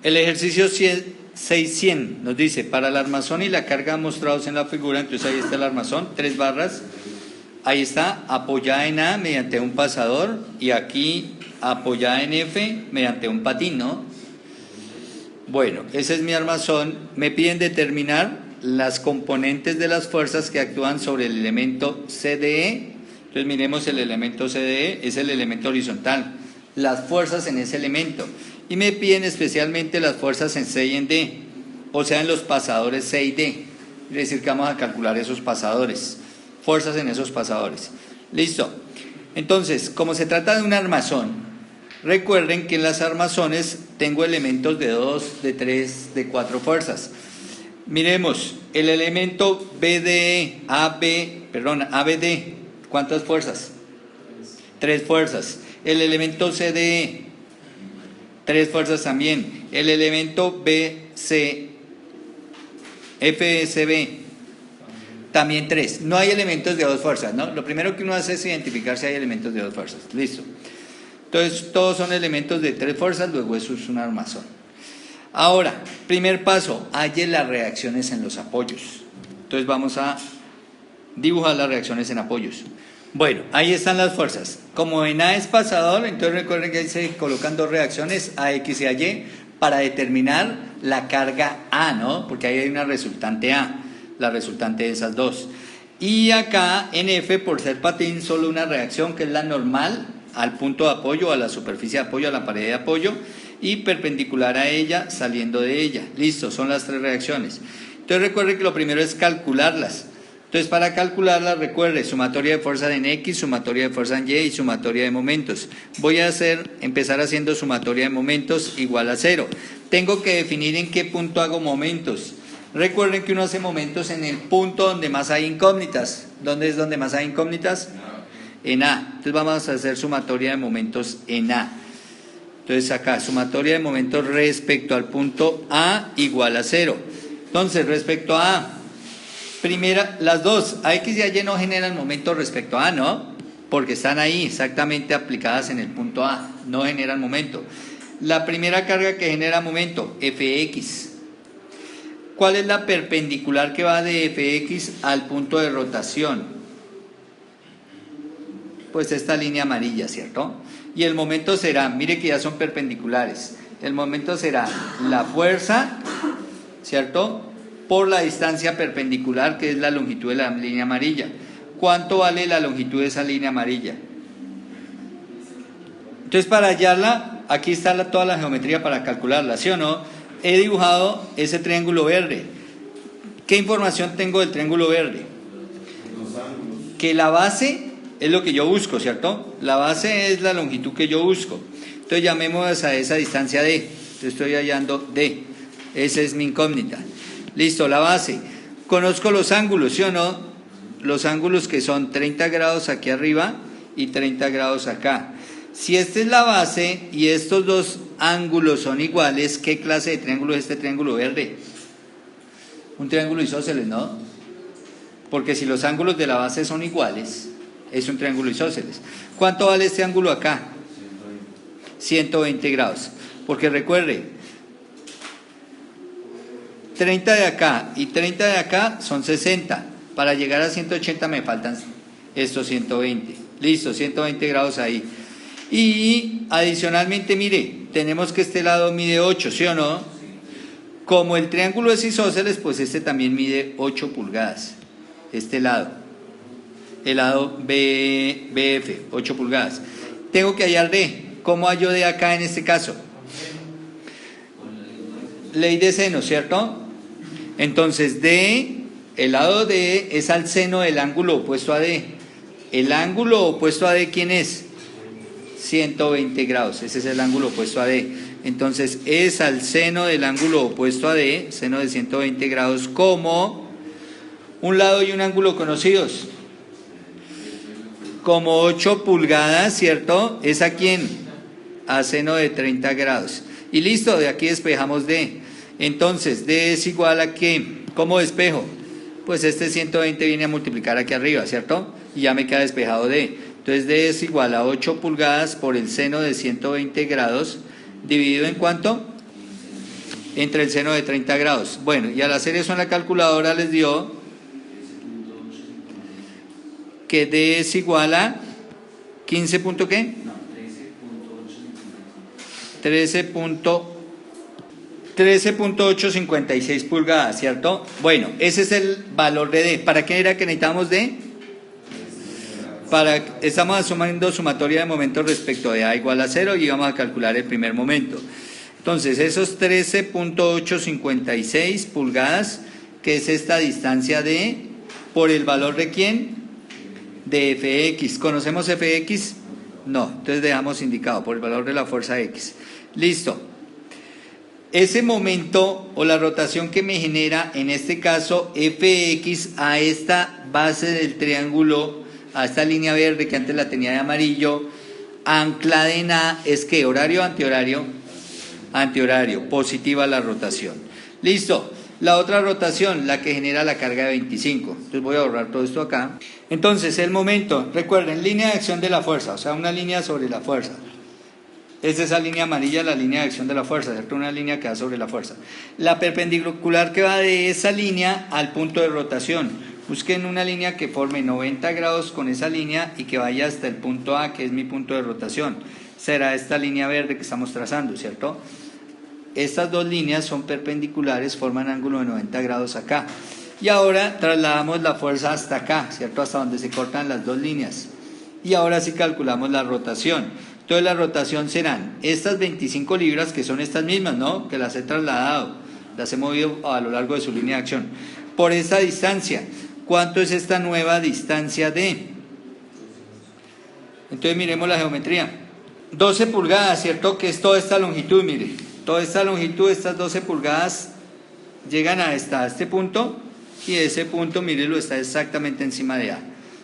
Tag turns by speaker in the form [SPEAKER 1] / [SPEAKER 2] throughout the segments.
[SPEAKER 1] El ejercicio 600 nos dice, para el armazón y la carga mostrados en la figura, entonces ahí está el armazón, 3 barras, ahí está, apoyada en A mediante un pasador, y aquí apoyada en F mediante un patín, ¿no? Bueno, ese es mi armazón. Me piden determinar las componentes de las fuerzas que actúan sobre el elemento CDE. Entonces miremos el elemento CDE, es el elemento horizontal, las fuerzas en ese elemento. Y me piden especialmente las fuerzas en C y en D, o sea, en los pasadores C y D. Es decir, que vamos a calcular esos pasadores, fuerzas en esos pasadores. Listo. Entonces, como se trata de un armazón, recuerden que en las armazones tengo elementos de 2, de 3, de 4 fuerzas. Miremos, el elemento ABD, ¿cuántas fuerzas? 3 fuerzas. El elemento CDE, 3 fuerzas también. El elemento FSB, también 3. No hay elementos de 2 fuerzas, ¿no? Lo primero que uno hace es identificar si hay elementos de 2 fuerzas. Listo. Entonces, todos son elementos de 3 fuerzas, luego eso es un armazón. Ahora, primer paso, halle las reacciones en los apoyos. Entonces vamos a dibujar las reacciones en apoyos. Bueno, ahí están las fuerzas. Como en A es pasador, entonces recuerden que ahí se colocan 2 reacciones, AX y AY, para determinar la carga A, ¿no? Porque ahí hay una resultante A, la resultante de esas 2. Y acá en F, por ser patín, solo una reacción que es la normal al punto de apoyo, a la superficie de apoyo, a la pared de apoyo, y perpendicular a ella, saliendo de ella. Listo, son las 3 reacciones. Entonces recuerde que lo primero es calcularlas. Entonces para calcularlas, recuerde, sumatoria de fuerza en X, sumatoria de fuerza en Y y sumatoria de momentos. Voy a empezar haciendo sumatoria de momentos igual a 0. Tengo que definir en qué punto hago momentos. Recuerden que uno hace momentos en el punto donde más hay incógnitas. ¿Dónde es donde más hay incógnitas? En A. Entonces vamos a hacer sumatoria de momentos en A. Entonces acá, sumatoria de momentos respecto al punto A igual a 0. Entonces, respecto a A, primera, las dos, AX y AY no generan momentos respecto a A, ¿no? Porque están ahí exactamente aplicadas en el punto A, no generan momento. La primera carga que genera momento, Fx. ¿Cuál es la perpendicular que va de Fx al punto de rotación? Pues esta línea amarilla, ¿cierto? Y el momento será, mire que ya son perpendiculares, el momento será la fuerza, ¿cierto?, por la distancia perpendicular, que es la longitud de la línea amarilla. ¿Cuánto vale la longitud de esa línea amarilla? Entonces, para hallarla, aquí está toda la geometría para calcularla, ¿sí o no? He dibujado ese triángulo verde. ¿Qué información tengo del triángulo verde? Que la base es lo que yo busco, ¿cierto? La base es la longitud que yo busco. Entonces llamemos a esa distancia D. Entonces estoy hallando D. Esa es mi incógnita. Listo, la base. Conozco los ángulos, ¿sí o no? Los ángulos que son 30 grados aquí arriba y 30 grados acá. Si esta es la base y estos 2 ángulos son iguales, ¿qué clase de triángulo es este triángulo verde? Un triángulo isósceles, ¿no? Porque si los ángulos de la base son iguales, es un triángulo isósceles. ¿Cuánto vale este ángulo acá? 120 grados. Porque recuerde, 30 de acá y 30 de acá son 60. Para llegar a 180 me faltan estos 120. Listo, 120 grados ahí. Y adicionalmente, mire, tenemos que este lado mide 8, ¿sí o no? Como el triángulo es isósceles, pues este también mide 8 pulgadas. Este lado. El lado BF, 8 pulgadas. Tengo que hallar D. ¿Cómo hallo D acá en este caso? Ley de seno, ¿cierto? Entonces D, el lado D es al seno del ángulo opuesto a D. El ángulo opuesto a D, ¿quién es? 120 grados, ese es el ángulo opuesto a D. Entonces es al seno del ángulo opuesto a D, seno de 120 grados, como un lado y un ángulo conocidos. Como 8 pulgadas, ¿cierto? ¿Es a quién? A seno de 30 grados. Y listo, de aquí despejamos D. Entonces, D es igual a ¿qué? ¿Cómo despejo? Pues este 120 viene a multiplicar aquí arriba, ¿cierto? Y ya me queda despejado D. Entonces, D es igual a 8 pulgadas por el seno de 120 grados, dividido en ¿cuánto? entre el seno de 30 grados. Bueno, y al hacer eso en la calculadora les dio que D es igual a 15 punto ¿qué? 13.856 pulgadas, ¿cierto? Bueno, ese es el valor de D. ¿Para qué era que necesitamos D? Estamos asumiendo sumatoria de momentos respecto de A igual a 0 y vamos a calcular el primer momento. Entonces, esos 13.856 pulgadas, que es esta distancia D, por el valor de ¿quién? De Fx. ¿Conocemos Fx? No, entonces dejamos indicado por el valor de la fuerza X. Listo. Ese momento o la rotación que me genera, en este caso, Fx a esta base del triángulo, a esta línea verde que antes la tenía de amarillo, anclada en A, es que horario o antihorario, antihorario, positiva la rotación. Listo. La otra rotación, la que genera la carga de 25. Entonces voy a borrar todo esto acá. Entonces, el momento, recuerden, línea de acción de la fuerza, o sea, una línea sobre la fuerza. Es esa línea amarilla, la línea de acción de la fuerza, ¿cierto? Una línea que va sobre la fuerza. La perpendicular que va de esa línea al punto de rotación. Busquen una línea que forme 90 grados con esa línea y que vaya hasta el punto A, que es mi punto de rotación. Será esta línea verde que estamos trazando, ¿cierto? Estas dos líneas son perpendiculares, forman ángulo de 90 grados acá. Y ahora trasladamos la fuerza hasta acá, ¿cierto? Hasta donde se cortan las dos líneas. Y ahora sí calculamos la rotación. Entonces la rotación serán estas 25 libras, que son estas mismas, ¿no? Que las he trasladado, las he movido a lo largo de su línea de acción. Por esta distancia, ¿cuánto es esta nueva distancia D? Entonces miremos la geometría. 12 pulgadas, ¿cierto? Que es toda esta longitud, mire. Toda esta longitud, estas 12 pulgadas, llegan a este punto, y ese punto, mírelo, está exactamente encima de A.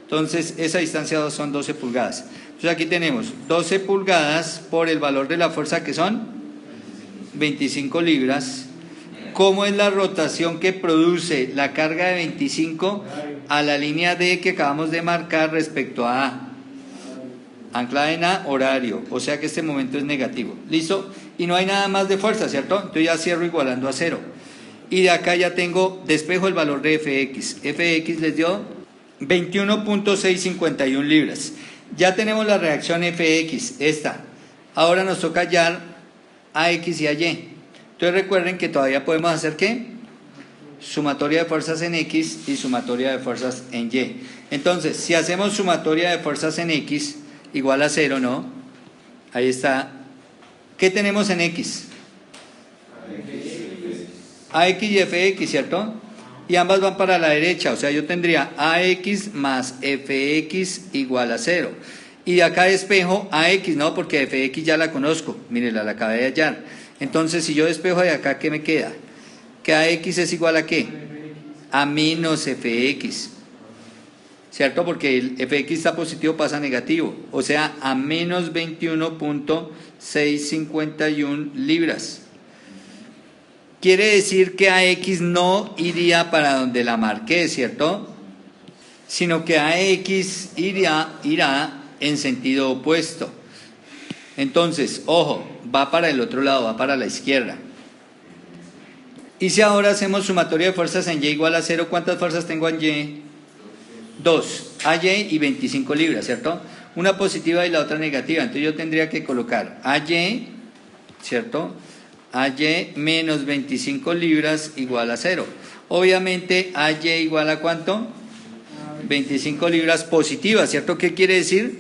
[SPEAKER 1] Entonces, esa distancia son 12 pulgadas. Entonces, aquí tenemos 12 pulgadas por el valor de la fuerza, que son 25 libras. ¿Cómo es la rotación que produce la carga de 25 a la línea D que acabamos de marcar respecto a A? Anclada en A, horario, o sea que este momento es negativo. ¿Listo? Y no hay nada más de fuerza, ¿cierto? Entonces ya cierro igualando a 0. Y de acá ya tengo, despejo el valor de Fx. Fx les dio 21.651 libras. Ya tenemos la reacción Fx, esta. Ahora nos toca hallar AX y AY. Entonces recuerden que todavía podemos hacer ¿qué? Sumatoria de fuerzas en X y sumatoria de fuerzas en Y. Entonces, si hacemos sumatoria de fuerzas en X igual a 0, ¿no? Ahí está. ¿Qué tenemos en X? AX y FX, ¿cierto? Y ambas van para la derecha, o sea, yo tendría AX más FX igual a 0. Y de acá despejo AX, ¿no? Porque FX ya la conozco, miren, la acabé de hallar. Entonces, si yo despejo de acá, ¿qué me queda? Que AX es igual a ¿qué? A menos FX. ¿Cierto? Porque el Fx está positivo, pasa a negativo. O sea, a menos 21.651 libras. Quiere decir que AX no iría para donde la marqué, ¿cierto? Sino que AX irá en sentido opuesto. Entonces, ojo, va para el otro lado, va para la izquierda. Y si ahora hacemos sumatoria de fuerzas en Y igual a 0, ¿cuántas fuerzas tengo en Y? 2, AY y 25 libras, ¿cierto? Una positiva y la otra negativa. Entonces yo tendría que colocar AY, ¿cierto? AY menos 25 libras igual a 0. Obviamente AY igual a ¿cuánto? 25 libras positivas, ¿cierto? ¿Qué quiere decir?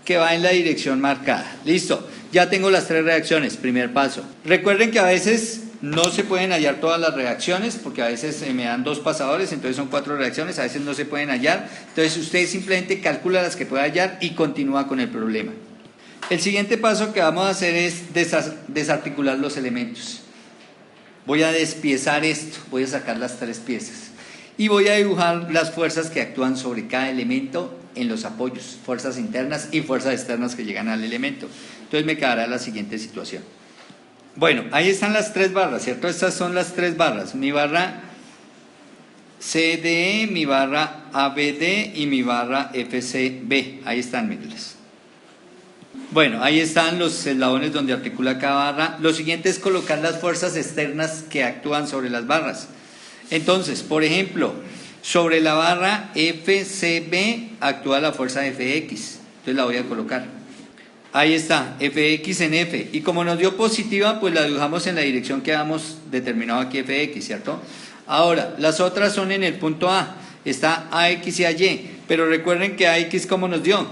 [SPEAKER 1] Que va en la dirección marcada. Listo, ya tengo las tres reacciones, primer paso. Recuerden que a veces no se pueden hallar todas las reacciones, porque a veces me dan dos pasadores, entonces son 4 reacciones, a veces no se pueden hallar. Entonces usted simplemente calcula las que pueda hallar y continúa con el problema. El siguiente paso que vamos a hacer es desarticular los elementos. Voy a despiezar esto, voy a sacar las 3 piezas y voy a dibujar las fuerzas que actúan sobre cada elemento en los apoyos, fuerzas internas y fuerzas externas que llegan al elemento. Entonces me quedará la siguiente situación. Bueno, ahí están las 3 barras, ¿cierto? Estas son las 3 barras, mi barra CDE, mi barra ABD y mi barra FCB. Ahí están, mírenlas. Bueno, ahí están los eslabones donde articula cada barra. Lo siguiente es colocar las fuerzas externas que actúan sobre las barras. Entonces, por ejemplo, sobre la barra FCB actúa la fuerza FX. Entonces la voy a colocar. Ahí está, Fx en F. Y como nos dio positiva, pues la dibujamos en la dirección que habíamos determinado aquí, Fx, ¿cierto? Ahora, las otras son en el punto A. Está AX y AY. Pero recuerden que AX, ¿cómo nos dio?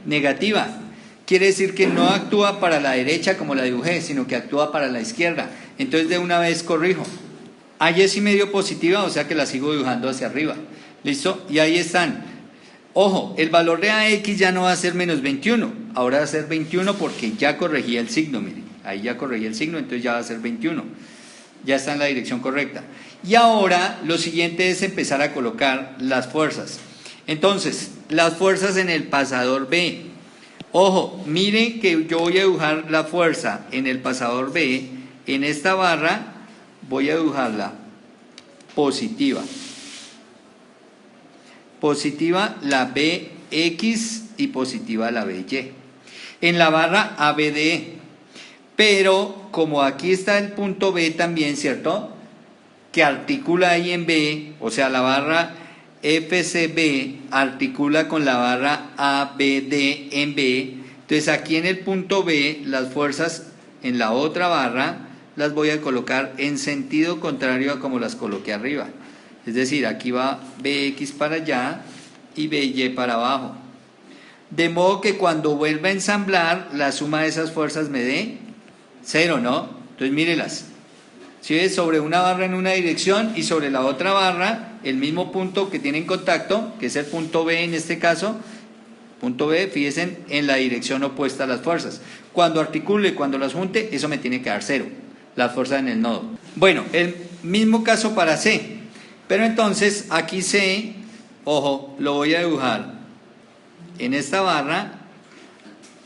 [SPEAKER 1] Negativa. Quiere decir que no actúa para la derecha como la dibujé, sino que actúa para la izquierda. Entonces de una vez corrijo. AY sí me dio positiva, o sea que la sigo dibujando hacia arriba. ¿Listo? Y ahí están. Ojo, el valor de AX ya no va a ser menos 21, ahora va a ser 21 porque ya corregí el signo, miren, ahí ya corregí el signo, entonces ya va a ser 21, ya está en la dirección correcta. Y ahora lo siguiente es empezar a colocar las fuerzas. Entonces, las fuerzas en el pasador B. Ojo, miren que yo voy a dibujar la fuerza en el pasador B, en esta barra voy a dibujarla positiva. Positiva la BX y positiva la BY. En la barra ABD. Pero como aquí está el punto B también, ¿cierto? Que articula ahí en B, o sea, la barra FCB articula con la barra ABD en B. Entonces aquí en el punto B, las fuerzas en la otra barra las voy a colocar en sentido contrario a como las coloqué arriba. Es decir, aquí va BX para allá y BY para abajo. De modo que cuando vuelva a ensamblar, la suma de esas fuerzas me dé 0, ¿no? Entonces mírelas. Si ves, sobre una barra en una dirección y sobre la otra barra, el mismo punto que tiene en contacto, que es el punto B en este caso, punto B, fíjense en la dirección opuesta a las fuerzas. Cuando articule, cuando las junte, eso me tiene que dar 0, las fuerzas en el nodo. Bueno, el mismo caso para C. Pero entonces aquí C, ojo, lo voy a dibujar en esta barra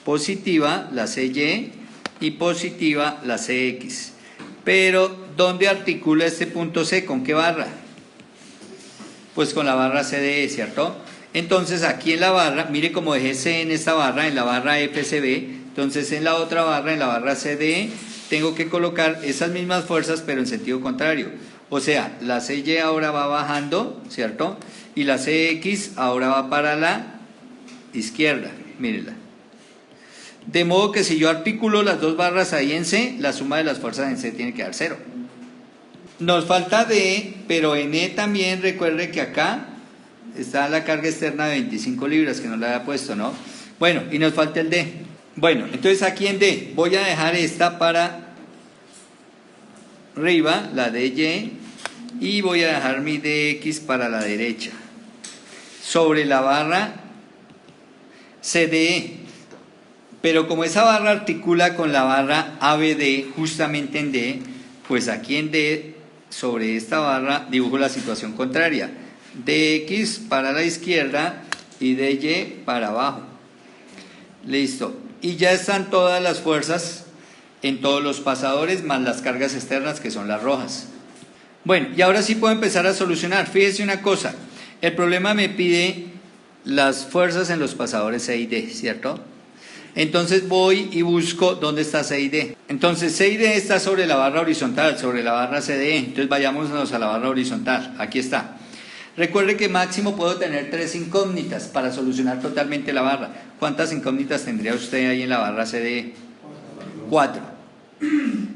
[SPEAKER 1] positiva, la CY, y positiva, la CX. Pero, ¿dónde articula este punto C? ¿Con qué barra? Pues con la barra CDE, ¿cierto? Entonces aquí en la barra, mire cómo dejé C en esta barra, en la barra FCB, entonces en la otra barra, en la barra CDE, tengo que colocar esas mismas fuerzas pero en sentido contrario. O sea, la CY ahora va bajando, ¿cierto? Y la CX ahora va para la izquierda, mírenla. De modo que si yo articulo las dos barras ahí en C, la suma de las fuerzas en C tiene que dar 0. Nos falta D, pero en E también recuerde que acá está la carga externa de 25 libras que no la había puesto, ¿no? Bueno, y nos falta el D. Bueno, entonces aquí en D voy a dejar esta para arriba, la DY, y voy a dejar mi DX para la derecha sobre la barra CDE. Pero como esa barra articula con la barra ABD justamente en D, pues aquí en D sobre esta barra dibujo la situación contraria, DX para la izquierda y DY para abajo. Listo, y ya están todas las fuerzas en todos los pasadores más las cargas externas que son las rojas. Bueno, y ahora sí puedo empezar a solucionar. Fíjese una cosa, el problema me pide las fuerzas en los pasadores C y D, ¿cierto? Entonces voy y busco dónde está C y D. Entonces C y D está sobre la barra horizontal, sobre la barra CDE. Entonces vayámonos a la barra horizontal, aquí está. Recuerde que máximo puedo tener 3 incógnitas para solucionar totalmente la barra. ¿Cuántas incógnitas tendría usted ahí en la barra CDE? 4.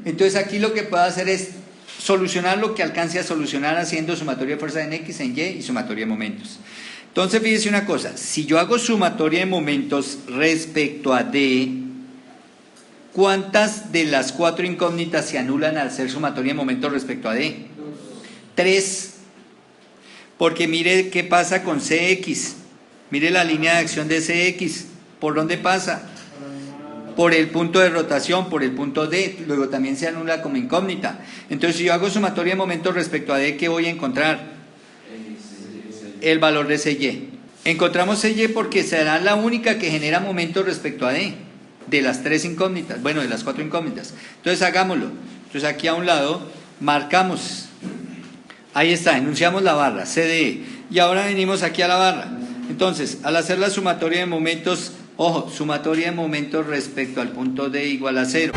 [SPEAKER 1] Entonces aquí lo que puedo hacer es solucionar lo que alcance a solucionar haciendo sumatoria de fuerza en X, en Y y sumatoria de momentos. Entonces fíjese una cosa, si yo hago sumatoria de momentos respecto a D, ¿cuántas de las 4 incógnitas se anulan al ser sumatoria de momentos respecto a D? 3. Porque mire qué pasa con CX. Mire la línea de acción de CX. ¿Por dónde pasa? Por el punto de rotación, por el punto D. Luego también se anula como incógnita. Entonces si yo hago sumatoria de momentos respecto a D, ¿qué voy a encontrar? El valor de CY. Encontramos CY porque será la única que genera momentos respecto a D, de las 3 incógnitas, bueno, de las 4 incógnitas. Entonces hagámoslo. Entonces aquí a un lado marcamos, ahí está, enunciamos la barra CDE, y ahora venimos aquí a la barra. Entonces, al hacer la sumatoria de momentos Ojo, sumatoria de momentos respecto al punto D igual a 0.